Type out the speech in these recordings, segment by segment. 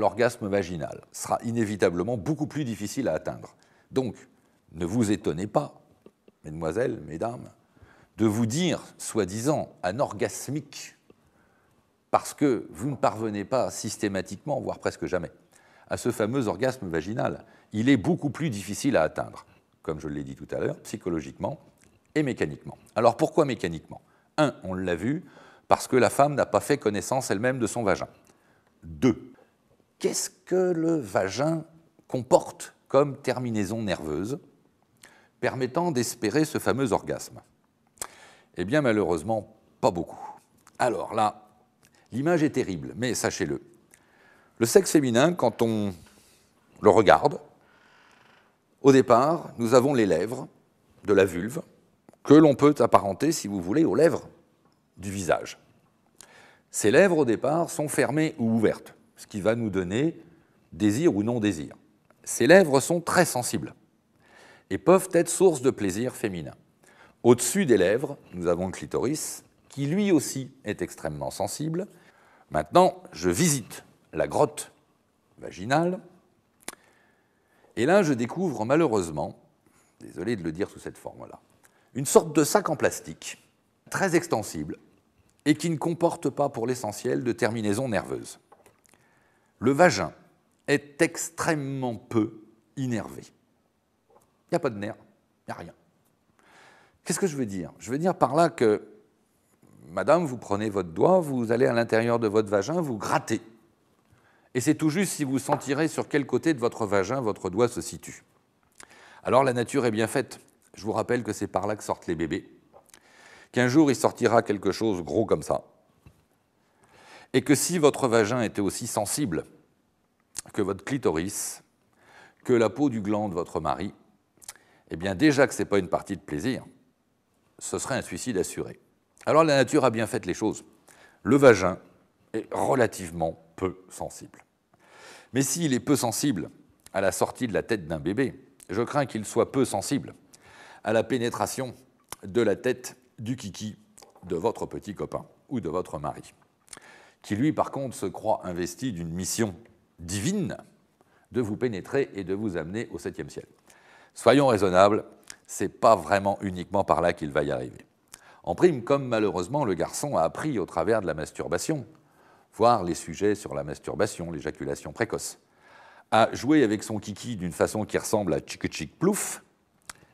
l'orgasme vaginal sera inévitablement beaucoup plus difficile à atteindre. Donc, ne vous étonnez pas, mesdemoiselles, mesdames, de vous dire, soi-disant, anorgasmique, parce que vous ne parvenez pas systématiquement, voire presque jamais, à ce fameux orgasme vaginal. Il est beaucoup plus difficile à atteindre, comme je l'ai dit tout à l'heure, psychologiquement et mécaniquement. Alors pourquoi mécaniquement? 1, on l'a vu, parce que la femme n'a pas fait connaissance elle-même de son vagin. 2, qu'est-ce que le vagin comporte comme terminaison nerveuse permettant d'espérer ce fameux orgasme? Eh bien, malheureusement, pas beaucoup. Alors là, l'image est terrible, mais sachez-le. Le sexe féminin, quand on le regarde, au départ, nous avons les lèvres de la vulve, que l'on peut apparenter, si vous voulez, aux lèvres du visage. Ces lèvres, au départ, sont fermées ou ouvertes, ce qui va nous donner désir ou non-désir. Ces lèvres sont très sensibles et peuvent être source de plaisir féminin. Au-dessus des lèvres, nous avons le clitoris, qui lui aussi est extrêmement sensible. Maintenant, je visite la grotte vaginale, et là, je découvre malheureusement, désolé de le dire sous cette forme-là, une sorte de sac en plastique, très extensible, et qui ne comporte pas, pour l'essentiel, de terminaison nerveuse. Le vagin est extrêmement peu innervé. Il n'y a pas de nerfs, il n'y a rien. Qu'est-ce que je veux dire? Je veux dire par là que, madame, vous prenez votre doigt, vous allez à l'intérieur de votre vagin, vous grattez. Et c'est tout juste si vous sentirez sur quel côté de votre vagin votre doigt se situe. Alors la nature est bien faite. Je vous rappelle que c'est par là que sortent les bébés, qu'un jour il sortira quelque chose gros comme ça, et que si votre vagin était aussi sensible que votre clitoris, que la peau du gland de votre mari, eh bien déjà que ce n'est pas une partie de plaisir, ce serait un suicide assuré. Alors la nature a bien fait les choses. Le vagin est relativement peu sensible. Mais s'il est peu sensible à la sortie de la tête d'un bébé, je crains qu'il soit peu sensible à la pénétration de la tête du kiki de votre petit copain ou de votre mari, qui lui, par contre, se croit investi d'une mission divine de vous pénétrer et de vous amener au 7e ciel. Soyons raisonnables, ce n'est pas vraiment uniquement par là qu'il va y arriver. En prime, comme malheureusement le garçon a appris au travers de la masturbation, voire les sujets sur la masturbation, l'éjaculation précoce, à jouer avec son kiki d'une façon qui ressemble à tchic plouf,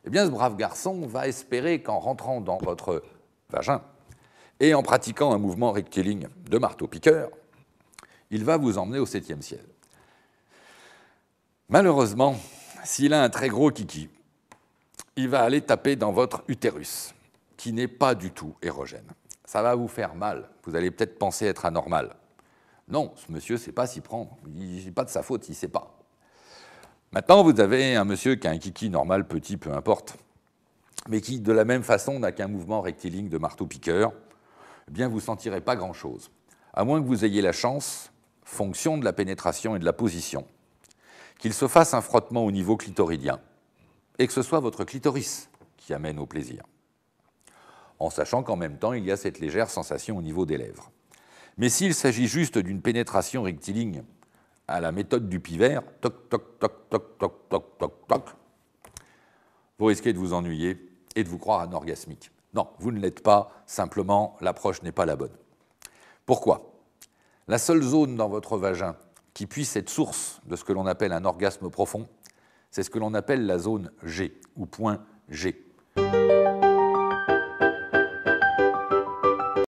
eh bien ce brave garçon va espérer qu'en rentrant dans votre vagin et en pratiquant un mouvement rectiligne de marteau-piqueur, il va vous emmener au 7e ciel. Malheureusement, s'il a un très gros kiki, il va aller taper dans votre utérus, qui n'est pas du tout érogène. Ça va vous faire mal. Vous allez peut-être penser être anormal. Non, ce monsieur ne sait pas s'y prendre. Ce n'est pas de sa faute, il ne sait pas. Maintenant, vous avez un monsieur qui a un kiki normal, petit, peu importe, mais qui, de la même façon, n'a qu'un mouvement rectiligne de marteau-piqueur. Eh bien, vous ne sentirez pas grand-chose. À moins que vous ayez la chance, fonction de la pénétration et de la position, qu'il se fasse un frottement au niveau clitoridien et que ce soit votre clitoris qui amène au plaisir, en sachant qu'en même temps, il y a cette légère sensation au niveau des lèvres. Mais s'il s'agit juste d'une pénétration rectiligne à la méthode du pivert, toc, toc, toc, toc, toc, toc, toc, toc, vous risquez de vous ennuyer et de vous croire anorgasmique. Non, vous ne l'êtes pas, simplement, l'approche n'est pas la bonne. Pourquoi? La seule zone dans votre vagin qui puisse être source de ce que l'on appelle un orgasme profond, c'est ce que l'on appelle la zone G, ou point G.